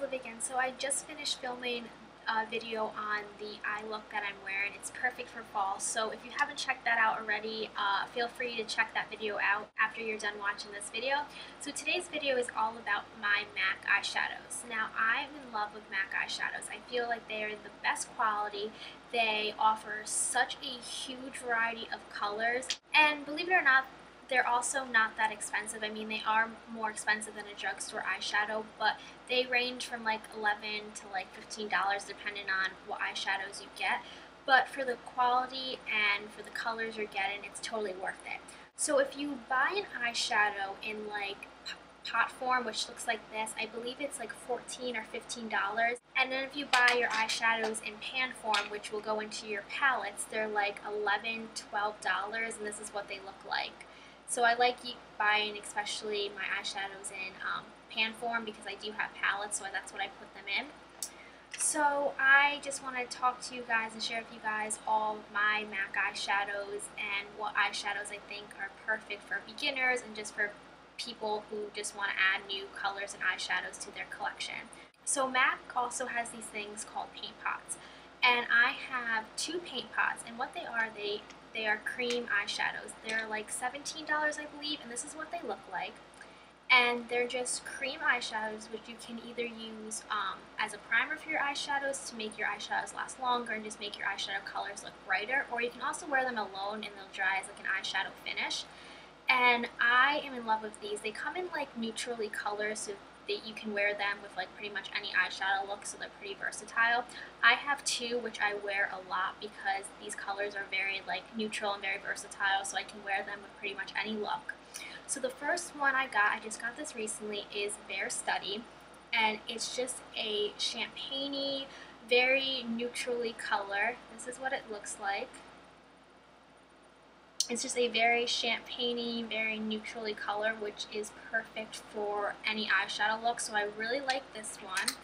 Liv again. So I just finished filming a video on the eye look that I'm wearing. It's perfect for fall. So if you haven't checked that out already, feel free to check that video out after you're done watching this video. So today's video is all about my MAC eyeshadows. Now I'm in love with MAC eyeshadows. I feel like they are the best quality. They offer such a huge variety of colors, and believe it or not, they're also not that expensive. I mean, they are more expensive than a drugstore eyeshadow, but they range from like $11 to like $15 depending on what eyeshadows you get. But for the quality and for the colors you're getting, it's totally worth it. So if you buy an eyeshadow in like pot form, which looks like this, I believe it's like $14 or $15. And then if you buy your eyeshadows in pan form, which will go into your palettes, they're like $11, $12, and this is what they look like. So I like buying especially my eyeshadows in pan form because I do have palettes, so that's what I put them in. So I just want to talk to you guys and share with you guys all my MAC eyeshadows and what eyeshadows I think are perfect for beginners and just for people who just want to add new colors and eyeshadows to their collection. So MAC also has these things called paint pots, and I have two paint pots, and what they are cream eyeshadows. They're like $17 I believe, and this is what they look like. And they're just cream eyeshadows, which you can either use as a primer for your eyeshadows to make your eyeshadows last longer and just make your eyeshadow colors look brighter, or you can also wear them alone and they'll dry as like an eyeshadow finish. And I am in love with these. They come in like neutrally colors, so that you can wear them with like pretty much any eyeshadow look, so they're pretty versatile. I have two which I wear a lot because these colors are very like neutral and very versatile, so I can wear them with pretty much any look. So the first one I just got this recently, is Bare Study, and it's just a champagne-y, very neutrally color. This is what it looks like. It's just a very champagne-y, very neutrally color, which is perfect for any eyeshadow look. So I really like this one.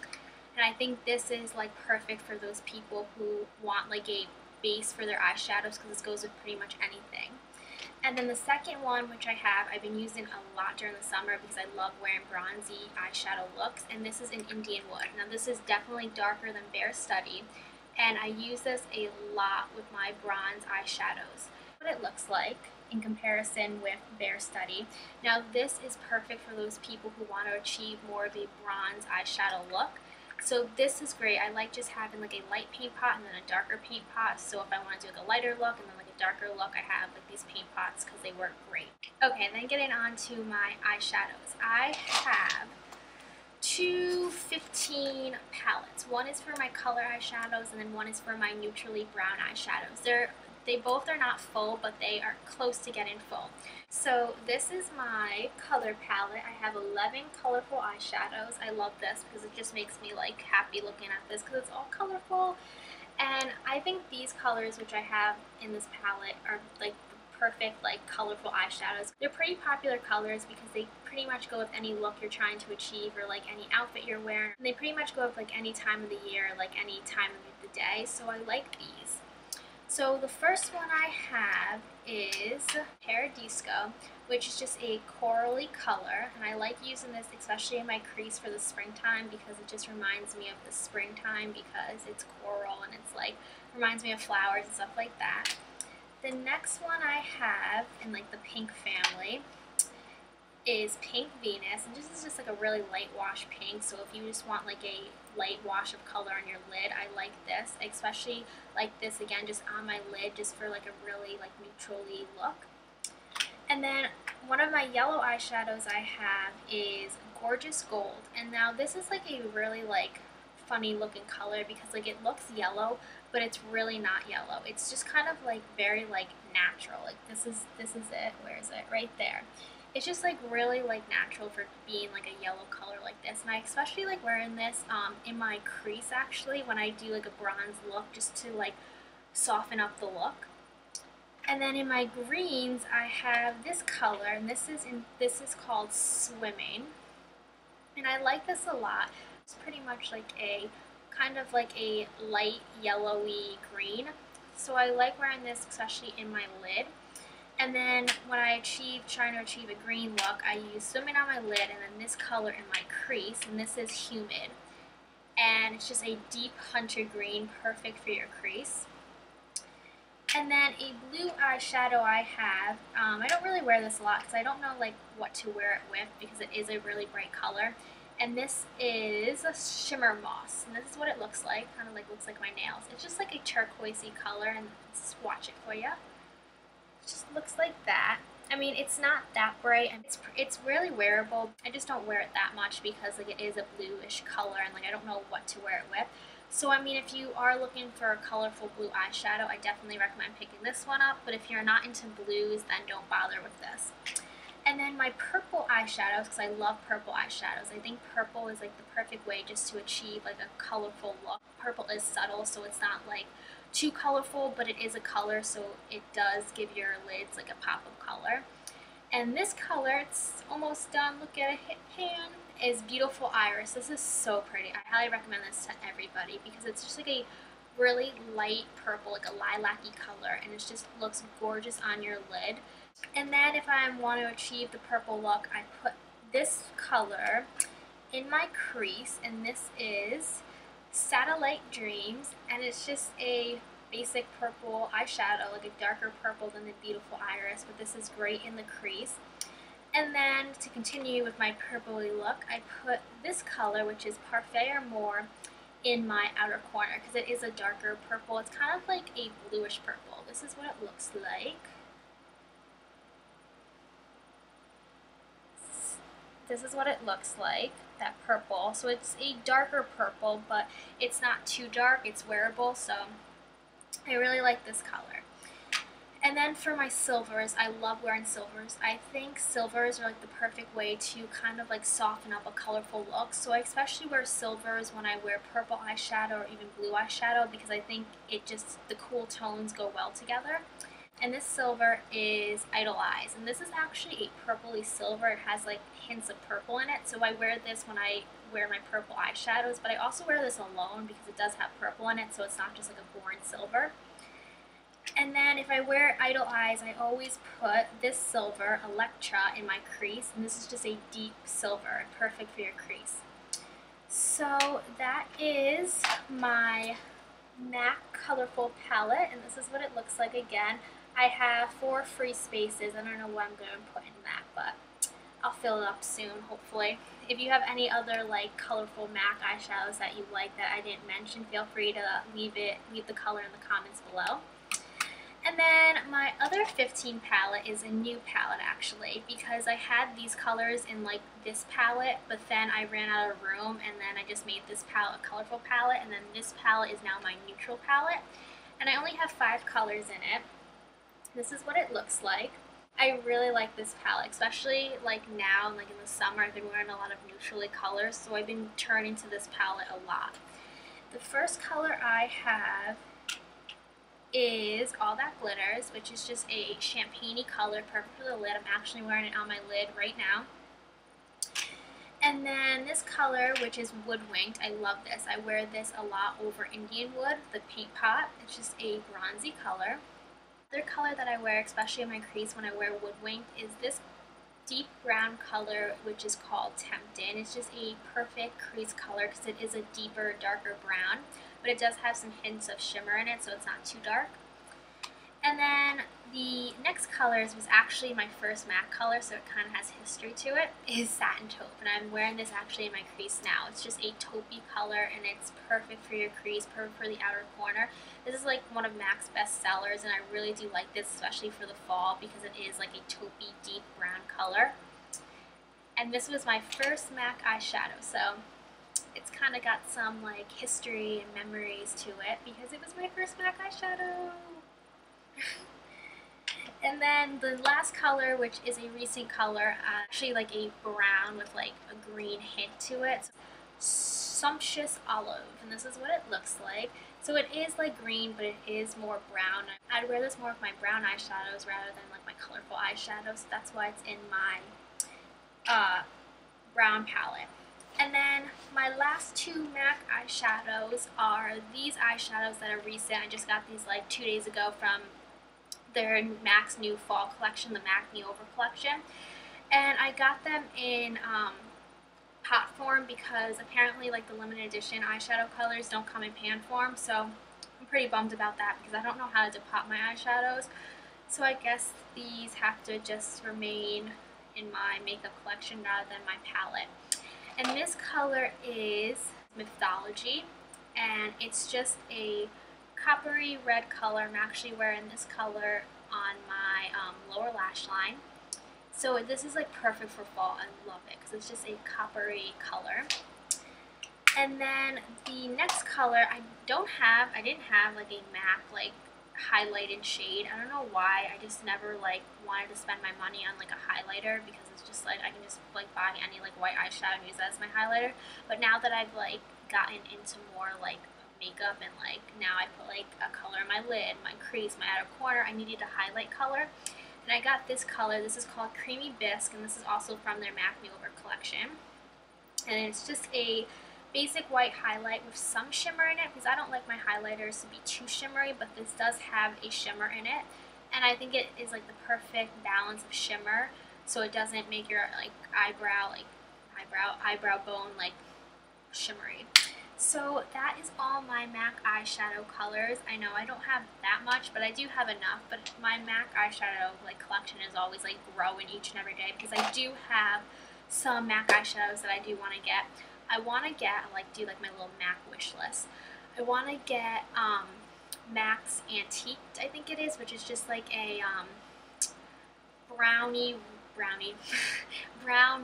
And I think this is like perfect for those people who want like a base for their eyeshadows, because this goes with pretty much anything. And then the second one, which I've been using a lot during the summer because I love wearing bronzy eyeshadow looks, and this is in Indian Wood. Now this is definitely darker than Bare Study, and I use this a lot with my bronze eyeshadows. What it looks like in comparison with Bare Study. Now this is perfect for those people who want to achieve more of a bronze eyeshadow look. So this is great. I like just having like a light paint pot and then a darker paint pot. So if I want to do like a lighter look and then like a darker look, I have like these paint pots because they work great. Okay, and then getting on to my eyeshadows. I have two 15 palettes. One is for my color eyeshadows and then one is for my neutrally brown eyeshadows. They both are not full, but they are close to getting full. So this is my color palette. I have 11 colorful eyeshadows. I love this because it just makes me like happy looking at this because it's all colorful. And I think these colors which I have in this palette are like the perfect like colorful eyeshadows. They're pretty popular colors because they pretty much go with any look you're trying to achieve or like any outfit you're wearing. And they pretty much go with like any time of the year, like any time of the day. So I like these. So the first one I have is Paradisco, which is just a corally color, and I like using this especially in my crease for the springtime because it just reminds me of the springtime because it's coral and it's like reminds me of flowers and stuff like that. The next one I have in like the pink family is Pink Venus, and this is just like a really light wash pink, so if you just want like a light wash of color on your lid, I like this. I especially like this again just on my lid just for like a really like neutrally look. And then one of my yellow eyeshadows I have is Gorgeous Gold, and now this is like a really like funny looking color because like it looks yellow but it's really not yellow. It's just kind of like very like natural. Like this is it. Where is it? Right there. It's just like really like natural for being like a yellow color like this, and I especially like wearing this in my crease actually when I do like a bronze look just to like soften up the look. And then in my greens I have this color, and this is called Swimming, and I like this a lot. It's pretty much like a kind of like a light yellowy green, so I like wearing this especially in my lid. And then when trying to achieve a green look, I use Swimming on my lid and then this color in my crease, and this is Humid. and it's just a deep hunter green, perfect for your crease. And then a blue eyeshadow I have, I don't really wear this a lot because I don't know like what to wear it with because it is a really bright color. And this is a shimmer moss, and this is what it looks like, kind of like looks like my nails. It's just like a turquoisey color, and let's swatch it for you. It just looks like that. I mean, it's not that bright, and it's really wearable. I just don't wear it that much because like it is a bluish color, and like I don't know what to wear it with. So I mean, if you are looking for a colorful blue eyeshadow, I definitely recommend picking this one up. But if you're not into blues, then don't bother with this. And then my purple eyeshadows, because I love purple eyeshadows. I think purple is like the perfect way just to achieve like a colorful look. Purple is subtle, so it's not like too colorful, but it is a color, so it does give your lids like a pop of color. And this color, it's almost done, look at it, hand, is Beautiful Iris. This is so pretty. I highly recommend this to everybody because it's just like a really light purple, like a lilac-y color, and it just looks gorgeous on your lid. And then if I want to achieve the purple look, I put this color in my crease, and this is Satellite Dreams, and it's just a basic purple eyeshadow, like a darker purple than the Beautiful Iris, but this is great in the crease. And then to continue with my purpley look, I put this color, which is Parfait Amour, in my outer corner because it is a darker purple. It's kind of like a bluish purple. This is what it looks like. This is what it looks like, that purple. So it's a darker purple, but it's not too dark. It's wearable, so I really like this color. And then for my silvers, I love wearing silvers. I think silvers are like the perfect way to kind of like soften up a colorful look. So I especially wear silvers when I wear purple eyeshadow or even blue eyeshadow because I think it just, the cool tones go well together. And this silver is Idle Eyes, and this is actually a purpley silver. It has like hints of purple in it, so I wear this when I wear my purple eyeshadows, but I also wear this alone because it does have purple in it, so it's not just like a boring silver. And then if I wear Idle Eyes, I always put this silver, Electra, in my crease, and this is just a deep silver, perfect for your crease. So that is my MAC Colorful Palette, and this is what it looks like again. I have 4 free spaces. I don't know what I'm going to put in that, but I'll fill it up soon, hopefully. If you have any other like colorful MAC eyeshadows that you like that I didn't mention, feel free to leave the color in the comments below. And then my other 15 palette is a new palette actually, because I had these colors in like this palette, but then I ran out of room, and then I just made this palette a colorful palette, and then this palette is now my neutral palette. And I only have 5 colors in it. This is what it looks like. I really like this palette, especially like now, like in the summer, I've been wearing a lot of neutrally colors, so I've been turning to this palette a lot. The first color I have is All That Glitters, which is just a champagne-y color, perfect for the lid. I'm actually wearing it on my lid right now. And then this color, which is Woodwinked, I love this. I wear this a lot over Indian Wood, the paint pot. It's just a bronzy color. Another color that I wear, especially in my crease when I wear Woodwinked, is this deep brown color, which is called Tempted. It's just a perfect crease color because it is a deeper, darker brown, but it does have some hints of shimmer in it, so it's not too dark. And then the next colors was actually my first MAC color, so it kind of has history to it, is Satin Taupe, and I'm wearing this actually in my crease now. It's just a taupey color, and it's perfect for your crease, perfect for the outer corner. This is like one of MAC's best sellers, and I really do like this, especially for the fall, because it is like a taupey, deep brown color. And this was my first MAC eyeshadow, so it's kind of got some like history and memories to it, because it was my first MAC eyeshadow. And then the last color, which is a recent color, actually like a brown with like a green hint to it, Sumptuous Olive, and this is what it looks like. So it is like green, but it is more brown. I'd wear this more with my brown eyeshadows rather than like my colorful eyeshadows, so that's why it's in my brown palette. And then my last 2 MAC eyeshadows are these eyeshadows that are recent. I just got these like 2 days ago from their MAC's new fall collection, the MAC New Over collection. And I got them in pot form because apparently like the limited edition eyeshadow colors don't come in pan form, so I'm pretty bummed about that because I don't know how to depot my eyeshadows. So I guess these have to just remain in my makeup collection rather than my palette. And this color is Mythology, and it's just a coppery red color. I'm actually wearing this color on my lower lash line. So this is like perfect for fall. I love it because it's just a coppery color. And then the next color I didn't have like a MAC like highlighted shade. I don't know why. I just never like wanted to spend my money on like a highlighter because it's just like I can just like buy any like white eyeshadow and use that as my highlighter. But now that I've like gotten into more like makeup and like now I put like a color in my lid, my crease, my outer corner, I needed a highlight color. And I got this color. This is called Creamy Bisque, and this is also from their MAC Makeover collection. And it's just a basic white highlight with some shimmer in it because I don't like my highlighters to be too shimmery, but this does have a shimmer in it. And I think it is like the perfect balance of shimmer so it doesn't make your like eyebrow bone like shimmery. So that is all my MAC eyeshadow colors. I know I don't have that much, but I do have enough. But my MAC eyeshadow like collection is always like growing each and every day because I do have some MAC eyeshadows that I do want to get. I want to get, do like my little MAC wish list. I want to get MAC's Antiqued, I think it is, which is just like a brown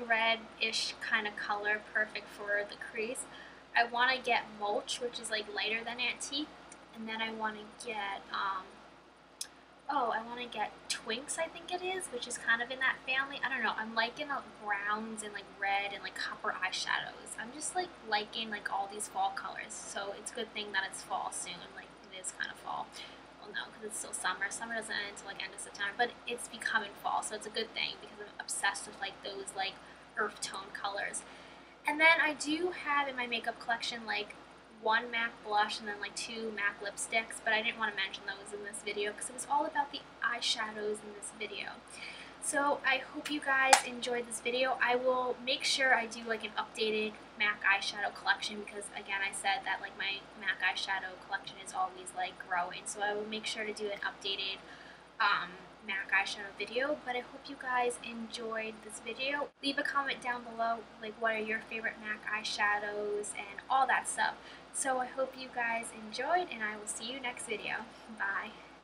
red-ish kind of color, perfect for the crease. I want to get Mulch, which is like lighter than Antique, and then I want to get I want to get Twinks, I think it is, which is kind of in that family. I don't know. I'm liking browns and like red and like copper eyeshadows. I'm just like liking like all these fall colors. So it's a good thing that it's fall soon. Like it is kind of fall. Well, no, because it's still summer. Summer doesn't end until like end of September, but it's becoming fall, so it's a good thing because I'm obsessed with like those like earth tone colors. And then I do have in my makeup collection like one MAC blush and then like 2 MAC lipsticks, but I didn't want to mention those in this video because it was all about the eyeshadows in this video. So I hope you guys enjoyed this video. I will make sure I do like an updated MAC eyeshadow collection because again I said that like my MAC eyeshadow collection is always like growing, so I will make sure to do an updated MAC eyeshadow video. But I hope you guys enjoyed this video. Leave a comment down below like what are your favorite MAC eyeshadows and all that stuff. So I hope you guys enjoyed, and I will see you next video. Bye.